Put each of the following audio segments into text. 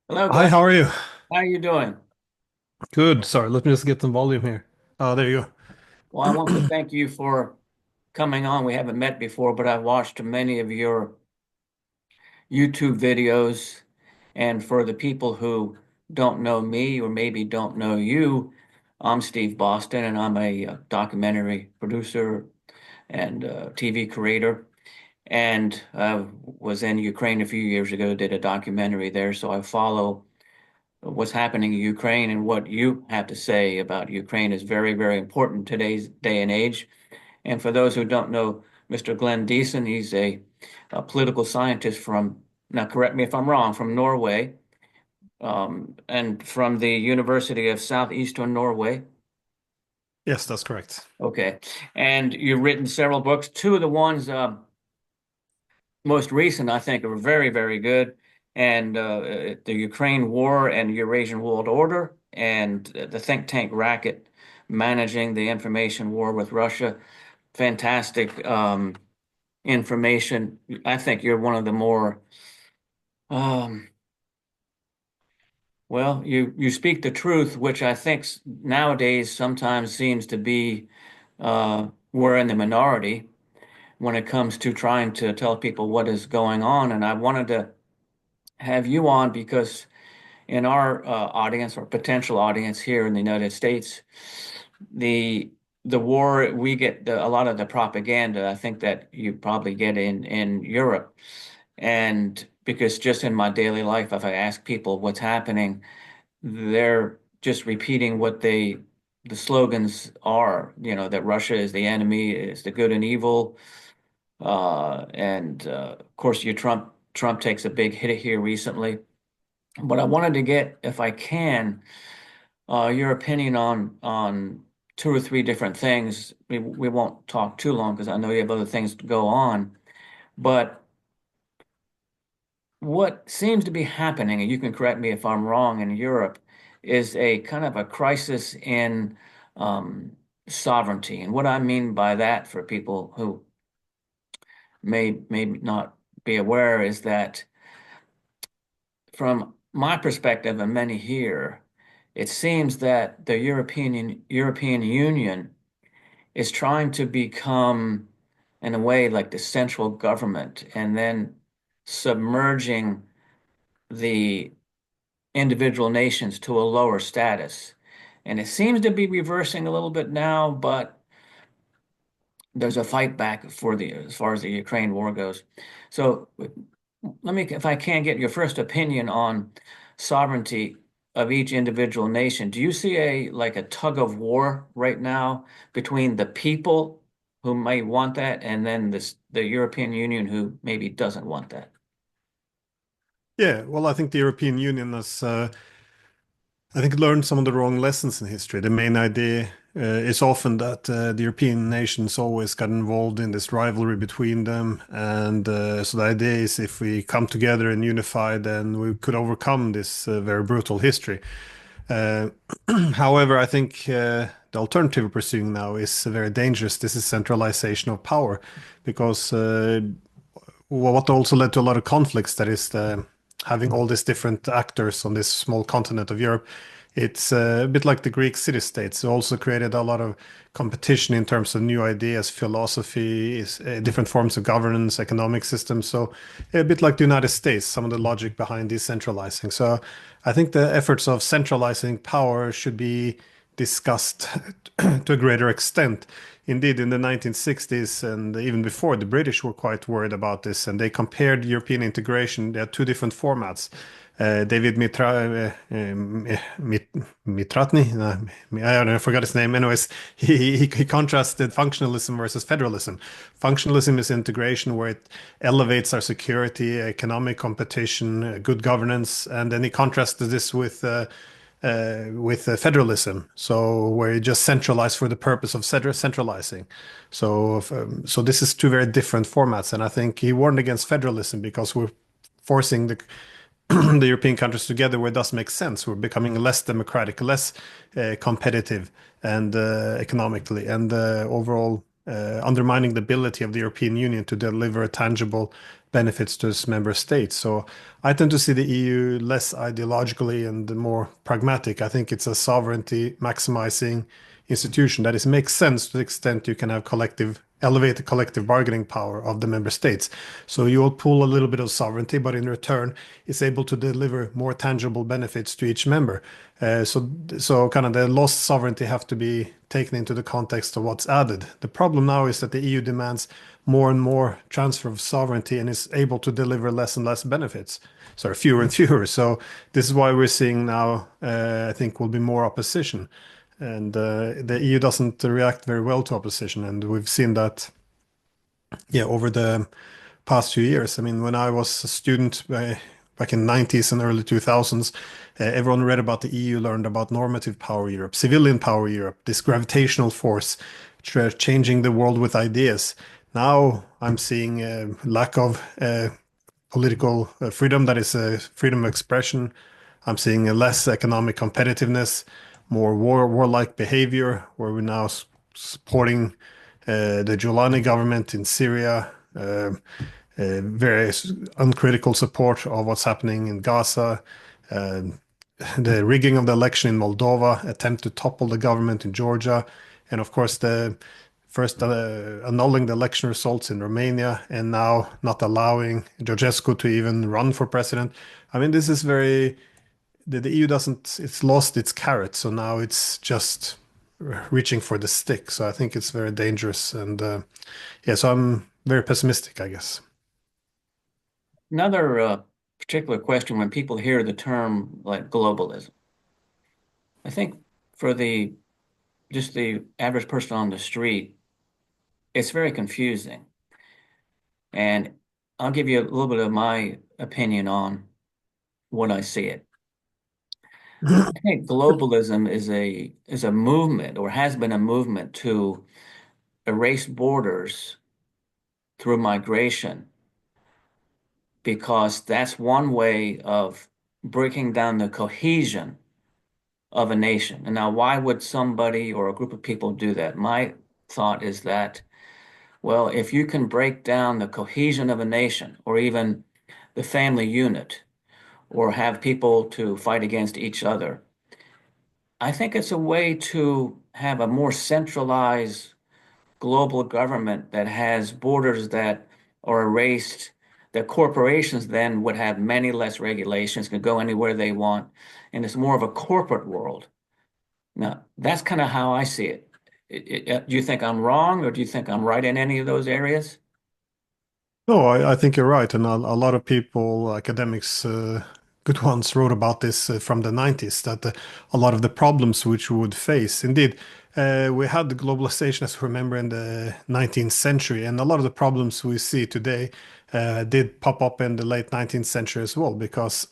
Hello, Hi, Glenn. how are you? How are you doing? Good. Sorry, let me just get some volume here. Oh, there you Well, I want to go. thank you for coming on. We haven't met before, but I've watched many of your YouTube videos. And for the people who don't know me or maybe don't know you, I'm Steve Boston, and I'm a documentary producer and TV creator. And I was in Ukraine a few years ago, did a documentary there. So I follow what's happening in Ukraine, and what you have to say about Ukraine is very, very important in today's day and age. And for those who don't know Mr. Glenn Diesen, he's a political scientist from, now correct me if I'm wrong, from Norway, and from the University of Southeastern Norway. Yes, that's correct. Okay. And you've written several books. Two of the ones most recent, I think, are very, very good. And the Ukraine War and Eurasian World Order, and the think tank racket managing the information war with Russia. Fantastic information. I think you're one of the more, um, well, you speak the truth, which I think nowadays sometimes seems to be we're in the minority when it comes to trying to tell people what is going on. And I wanted to have you on because in our audience or potential audience here in the United States, the the war we get a lot of the propaganda. I think that you probably get in Europe, and because just in my daily life, if I ask people what's happening, they're just repeating what the slogans are. You know, that Russia is the enemy, is the good and evil, and of course, Trump takes a big hit here recently. But I wanted to get, if I can, your opinion on two or three different things. We won't talk too long because I know you have other things to go on. But what seems to be happening, and you can correct me if I'm wrong, in Europe, is a kind of a crisis in um, sovereignty. And what I mean by that, for people who may not be aware, is that from my perspective and many here, it seems that the European Union is trying to become, in a way, like the central government, and then submerging the individual nations to a lower status. And it seems to be reversing a little bit now, but there's a fight back for the as far as the Ukraine war goes. So let me, if I can, get your first opinion on sovereignty of each individual nation. Do you see a like a tug of war right now between the people who may want that and then the European Union who maybe doesn't want that? Yeah, well, I think the European Union has, I think, learned some of the wrong lessons in history. The main idea is often that the European nations always got involved in this rivalry between them, and so the idea is if we come together and unify, then we could overcome this very brutal history. Uh, However, I think the alternative we're pursuing now is very dangerous. This is centralization of power, because what also led to a lot of conflicts, that is having all these different actors on this small continent of Europe. It's a bit like the Greek city-states. It also created a lot of competition in terms of new ideas, philosophy, different forms of governance, economic systems. So a bit like the United States, some of the logic behind decentralizing. So I think the efforts of centralizing power should be discussed to a greater extent. Indeed, in the 1960s and even before, the British were quite worried about this, and they compared European integration. They had two different formats. David Mitratny, I don't know, I forgot his name. Anyways, he contrasted functionalism versus federalism. Functionalism is integration where it elevates our security, economic competition, good governance, and then he contrasted this with federalism, so where you just centralize for the purpose of centralizing. So this is two very different formats, and I think he warned against federalism because we're forcing the the European countries together where it does make sense. We're becoming less democratic, less competitive, and economically, and overall. undermining the ability of the European Union to deliver tangible benefits to its member states. So I tend to see the EU less ideologically and more pragmatic. I think it's a sovereignty maximizing institution that is makes sense to the extent you can have elevate the collective bargaining power of the member states. So you will pull a little bit of sovereignty, but in return, it's able to deliver more tangible benefits to each member. So kind of the lost sovereignty have to be taken into the context of what's added. The problem now is that the EU demands more and more transfer of sovereignty and is able to deliver less and less benefits. Sorry, fewer and fewer. So this is why we're seeing now, I think, will be more opposition. And the EU doesn't react very well to opposition. And we've seen that, yeah, over the past few years. I mean, when I was a student back in the 90s and early 2000s, everyone read about the EU, learned about normative power Europe, civilian power Europe, this gravitational force changing the world with ideas. Now I'm seeing a lack of political freedom, that is freedom of expression. I'm seeing a less economic competitiveness, more warlike behavior, where we're now supporting the Giuliani government in Syria, very uncritical support of what's happening in Gaza, uh, the rigging of the election in Moldova, attempt to topple the government in Georgia, and of course the first annulling the election results in Romania, and now not allowing Georgescu to even run for president. I mean, this is very the EU doesn't it's lost its carrot, so now it's just reaching for the stick. So I think it's very dangerous, and yeah, so I'm very pessimistic, I guess. Another particular question when people hear the term like globalism, I think for the just the average person on the street, it's very confusing. And I'll give you a little bit of my opinion on what I see it. I think globalism is a movement or has been a movement to erase borders through migration because that's one way of breaking down the cohesion of a nation. And now, why would somebody or a group of people do that? My thought is that, well, if you can break down the cohesion of a nation or even the family unit or have people to fight against each other, I think it's a way to have a more centralized global government that has borders that are erased, that corporations then would have many less regulations, can go anywhere they want, and it's more of a corporate world. Now, that's kind of how I see it. Do you think I'm wrong, or do you think I'm right in any of those areas? No, I think you're right, and a lot of people, academics, good ones, wrote about this from the 90s. That a lot of the problems which we would face, indeed, we had the globalization, as we remember, in the 19th century, and a lot of the problems we see today did pop up in the late 19th century as well. Because,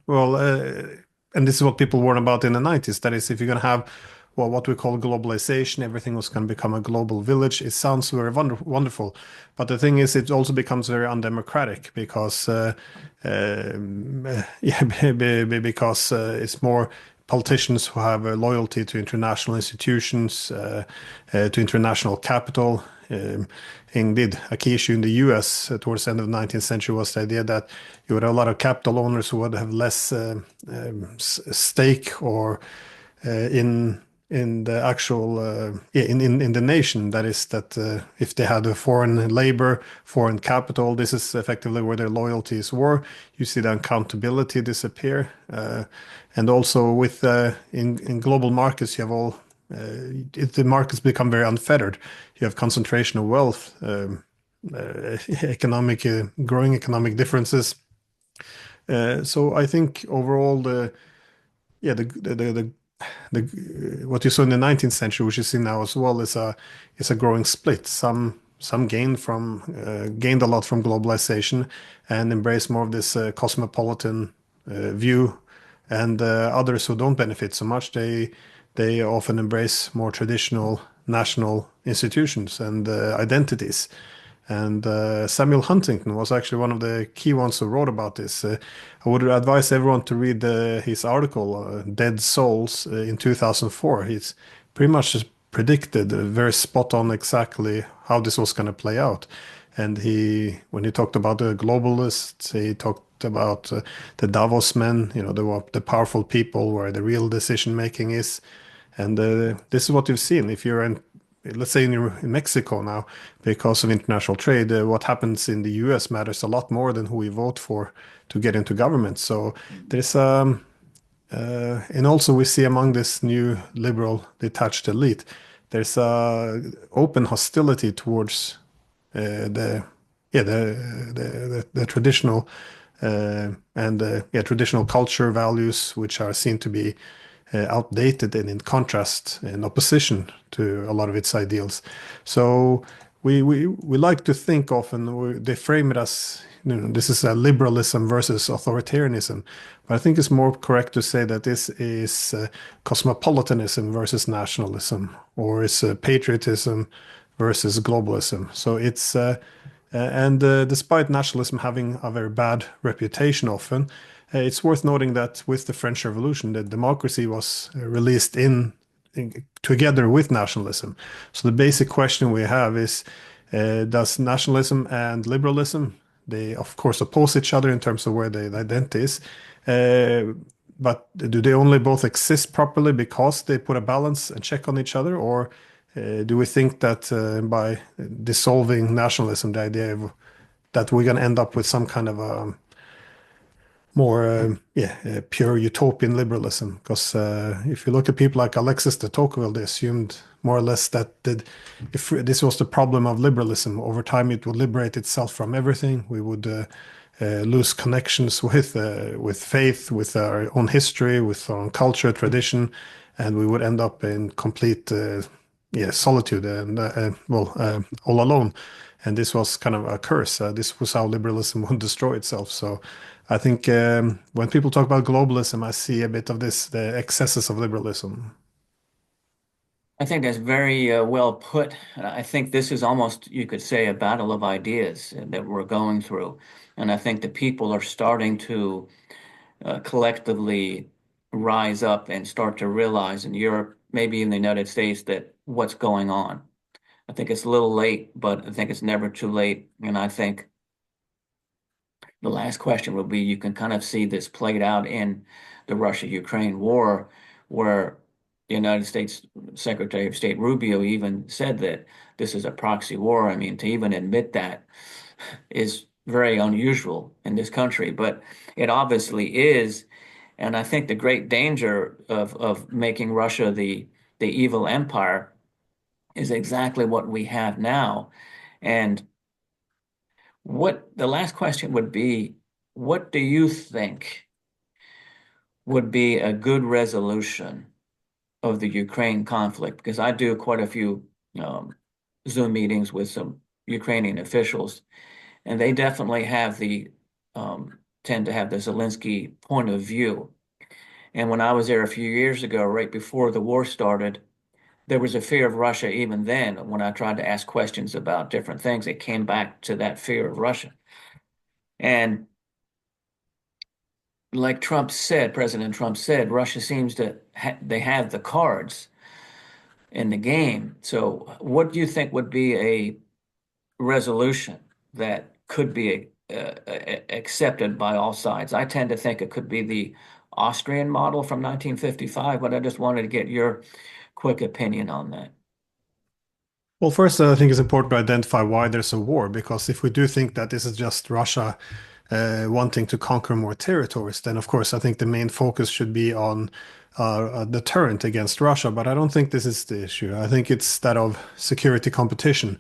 well, and this is what people warned about in the 90s. That is, if you're going to have well, what we call globalization, everything was going to become a global village. It sounds very wonderful, but the thing is, it also becomes very undemocratic because, yeah, because it's more politicians who have a loyalty to international institutions, to international capital. Indeed, a key issue in the US towards the end of the 19th century was the idea that you would have a lot of capital owners who would have less stake or in the actual yeah, in the nation. That is that if they had a foreign labor, foreign capital, this is effectively where their loyalties were. You see the accountability disappear, and also with in global markets, you have all the markets become very unfettered. You have concentration of wealth, economic growing economic differences. So I think overall the yeah the what you saw in the 19th century, which you see now as well, is a growing split. Some gained a lot from globalization and embrace more of this cosmopolitan view, and others who don't benefit so much, they often embrace more traditional national institutions and identities. And Samuel Huntington was actually one of the key ones who wrote about this. I would advise everyone to read his article, Dead Souls, in 2004. He's pretty much just predicted very spot on exactly how this was going to play out. And when he talked about the globalists, he talked about the Davos men, the powerful people where the real decision making is. And this is what you've seen. If you're let's say in Mexico now, because of international trade, what happens in the US matters a lot more than who we vote for to get into government. So there's and also we see among this new liberal detached elite, there's open hostility towards the yeah the traditional and traditional culture values, which are seen to be outdated and in contrast, in opposition to a lot of its ideals. So we like to think often, they frame it as, this is a liberalism versus authoritarianism. But I think it's more correct to say that this is cosmopolitanism versus nationalism, or it's patriotism versus globalism. So it's and despite nationalism having a very bad reputation often, it's worth noting that with the French Revolution, the democracy was released together with nationalism. So the basic question we have is, does nationalism and liberalism, they of course oppose each other in terms of where the identity is, but do they only both exist properly because they put a balance and check on each other, or do we think that by dissolving nationalism, the idea of that we're going to end up with some kind of a more pure utopian liberalism? Because if you look at people like Alexis de Tocqueville, they assumed more or less that if this was the problem of liberalism, over time it would liberate itself from everything. We would lose connections with faith, with our own history, with our own culture, tradition, and we would end up in complete solitude and all alone. And this was kind of a curse. This was how liberalism would destroy itself. So I think when people talk about globalism, I see a bit of this, the excesses of liberalism. I think that's very well put. I think this is almost, you could say, a battle of ideas that we're going through. And I think the people are starting to collectively rise up and start to realize in Europe, maybe in the United States, that what's going on. I think it's a little late, but I think it's never too late. And I think the last question will be, you can kind of see this played out in the Russia-Ukraine war, where the United States Secretary of State Rubio even said that this is a proxy war. I mean, to even admit that is very unusual in this country, but it obviously is. And I think the great danger of making Russia the evil empire is exactly what we have now. And what the last question would be, what do you think would be a good resolution of the Ukraine conflict? Because I do quite a few Zoom meetings with some Ukrainian officials, and they definitely have tend to have the Zelensky point of view. And when I was there a few years ago, right before the war started, there was a fear of Russia even then. When I tried to ask questions about different things, it came back to that fear of Russia. And like President Trump said, Russia seems to they have the cards in the game. So what do you think would be a resolution that could be accepted by all sides? I tend to think it could be the Austrian model from 1955, but I just wanted to get your quick opinion on that. Well, first, I think it's important to identify why there's a war, because if we do think that this is just Russia wanting to conquer more territories, then of course I think the main focus should be on a deterrent against Russia. But I don't think this is the issue. I think it's that of security competition.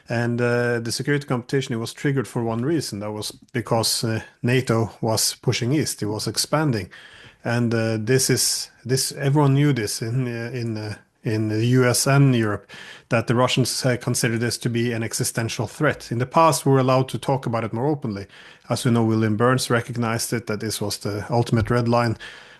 And the security competition, it was triggered for one reason. That was because NATO was pushing east. It was expanding. And this everyone knew this in the US and Europe, that the Russians consider this to be an existential threat. In the past, we were allowed to talk about it more openly. As we know, William Burns recognized it, that this was the ultimate red line.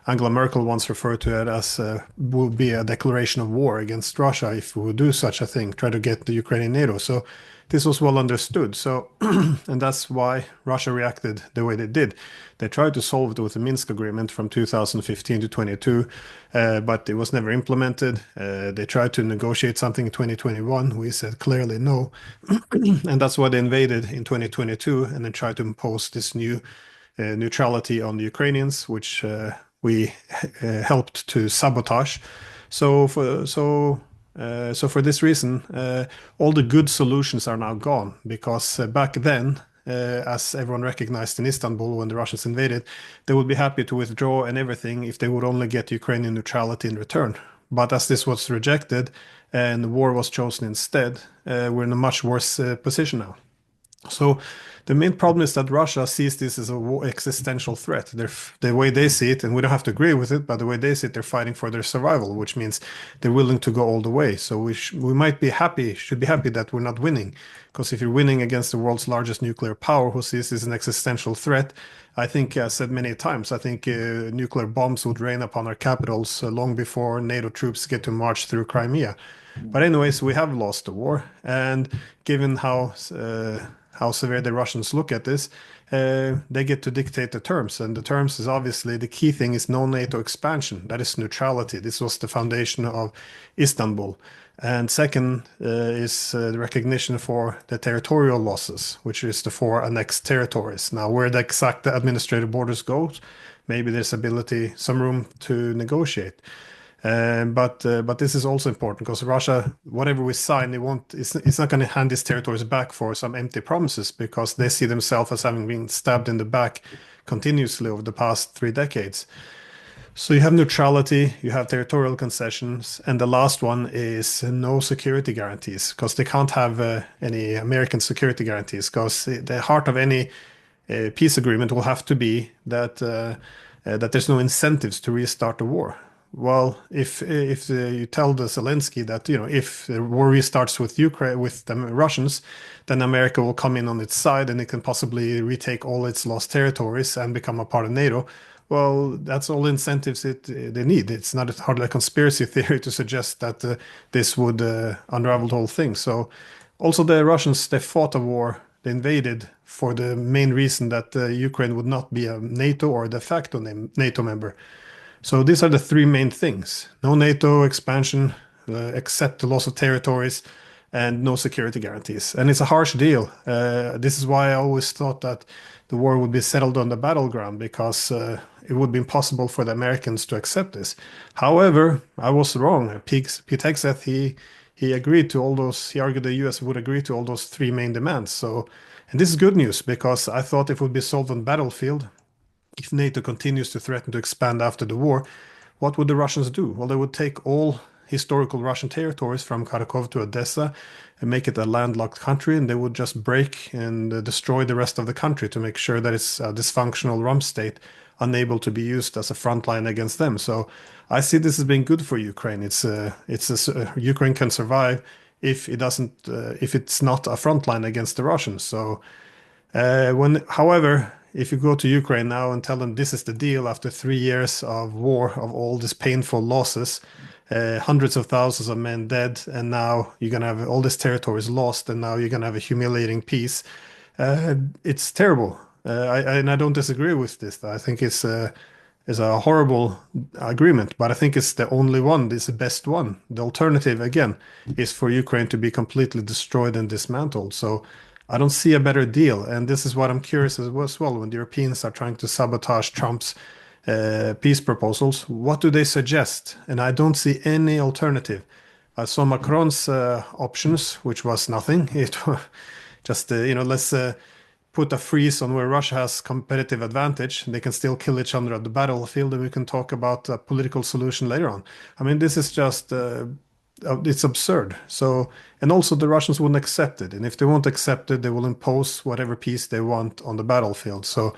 Angela Merkel once referred to it as would be a declaration of war against Russia if we would do such a thing, try to get the Ukraine in NATO. So this was well understood. So, and that's why Russia reacted the way they did. They tried to solve it with the Minsk agreement from 2015 to 22, but it was never implemented. They tried to negotiate something in 2021. We said clearly no. And that's why they invaded in 2022 and then tried to impose this new neutrality on the Ukrainians, which we helped to sabotage. So for this reason, all the good solutions are now gone because back then, as everyone recognized in Istanbul when the Russians invaded, they would be happy to withdraw and everything if they would only get Ukrainian neutrality in return. But as this was rejected and the war was chosen instead, we're in a much worse position now. So the main problem is that Russia sees this as a existential threat. The way they see it, and we don't have to agree with it, but the way they see it, they're fighting for their survival, which means they're willing to go all the way. So we might be happy, should be happy that we're not winning, because if you're winning against the world's largest nuclear power, who sees this as an existential threat, I think, I said many times, I think nuclear bombs would rain upon our capitals long before NATO troops get to march through Crimea. But anyways, we have lost the war, and given how severe the Russians look at this, they get to dictate the terms. And the terms is obviously the key thing is no NATO expansion. That is neutrality. This was the foundation of Istanbul. And second is the recognition for the territorial losses, which is the four annexed territories. Now, where the exact administrative borders go, maybe there's ability, some room to negotiate. But this is also important because Russia, whatever we sign, it's not going to hand these territories back for some empty promises because they see themselves as having been stabbed in the back continuously over the past 3 decades. So you have neutrality, you have territorial concessions, and the last one is no security guarantees because they can't have any American security guarantees because the heart of any peace agreement will have to be that there's no incentives to restart the war. Well, if you tell the Zelensky that if the war restarts with Ukraine with the Russians, then America will come in on its side and it can possibly retake all its lost territories and become a part of NATO. Well, that's all incentives they need. It's not hardly a conspiracy theory to suggest that this would unravel the whole thing. So, also the Russians they fought a war, they invaded for the main reason that Ukraine would not be a NATO or de facto NATO member. So these are the three main things. No NATO expansion, except the loss of territories, and no security guarantees. And it's a harsh deal. This is why I always thought that the war would be settled on the battleground because it would be impossible for the Americans to accept this. However, I was wrong. Pete Hegseth, he agreed to all those, he argued the US would agree to all those three main demands. So, and this is good news because I thought it would be solved on battlefield. If NATO continues to threaten to expand after the war, what would the Russians do? Well, they would take all historical Russian territories from Kharkov to Odessa and make it a landlocked country, and they would just break and destroy the rest of the country to make sure that it's a dysfunctional rump state, unable to be used as a front line against them. So I see this as being good for Ukraine. Ukraine can survive if it doesn't, if it's not a front line against the Russians. So however, if you go to Ukraine now and tell them this is the deal after 3 years of war, of all these painful losses, hundreds of thousands of men dead, and now you're going to have all these territories lost, and now you're going to have a humiliating peace. It's terrible. And I don't disagree with this. I think it's a horrible agreement, but I think it's the only one. It's the best one. The alternative, again, is for Ukraine to be completely destroyed and dismantled. So I don't see a better deal. And this is what I'm curious as well. When the Europeans are trying to sabotage Trump's peace proposals, what do they suggest? And I don't see any alternative. I saw Macron's options, which was nothing. It just, let's put a freeze on where Russia has competitive advantage. They can still kill each other at the battlefield, and we can talk about a political solution later on. I mean, this is just it's absurd. So, and also the Russians wouldn't accept it. And if they won't accept it, they will impose whatever peace they want on the battlefield. So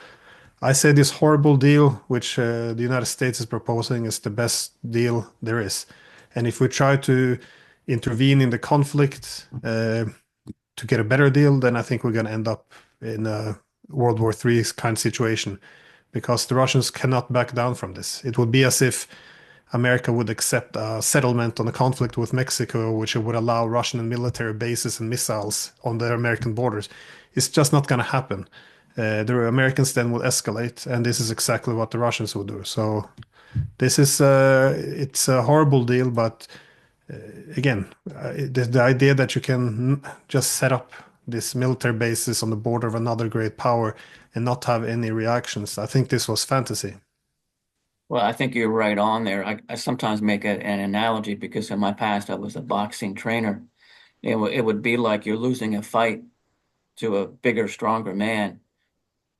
I say this horrible deal, which the United States is proposing, is the best deal there is. And if we try to intervene in the conflict to get a better deal, then I think we're going to end up in a World War III kind of situation because the Russians cannot back down from this. It would be as if America would accept a settlement on a conflict with Mexico, which would allow Russian military bases and missiles on the American borders. It's just not going to happen. The Americans then will escalate, and this is exactly what the Russians will do. So this is it's a horrible deal, but again, the idea that you can just set up this military bases on the border of another great power and not have any reactions, I think this was fantasy. Well, I think you're right on there. I sometimes make an analogy because in my past I was a boxing trainer. It would be like you're losing a fight to a bigger, stronger man.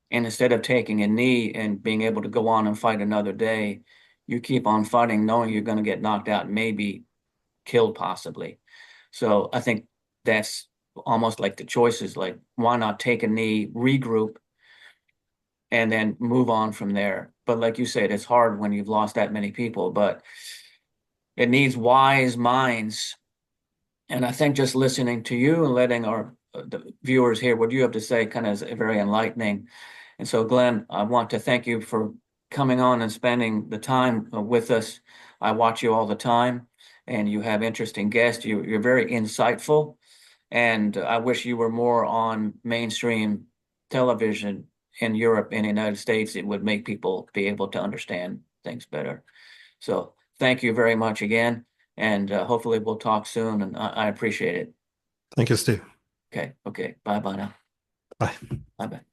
And instead of taking a knee and being able to go on and fight another day, you keep on fighting knowing you're going to get knocked out, maybe killed possibly. So I think that's almost like the choices, like why not take a knee, regroup, and then move on from there. But like you said, it's hard when you've lost that many people, but it needs wise minds. And I think just listening to you and letting our the viewers hear what you have to say kind of is very enlightening. And so, Glenn, I want to thank you for coming on and spending the time with us. I watch you all the time, and you have interesting guests. You're very insightful, and I wish you were more on mainstream television in Europe and the United States. It would make people be able to understand things better. So, thank you very much again, and hopefully we'll talk soon. And I appreciate it. Thank you, Steve. Okay, okay. Bye bye now. Bye. Bye bye.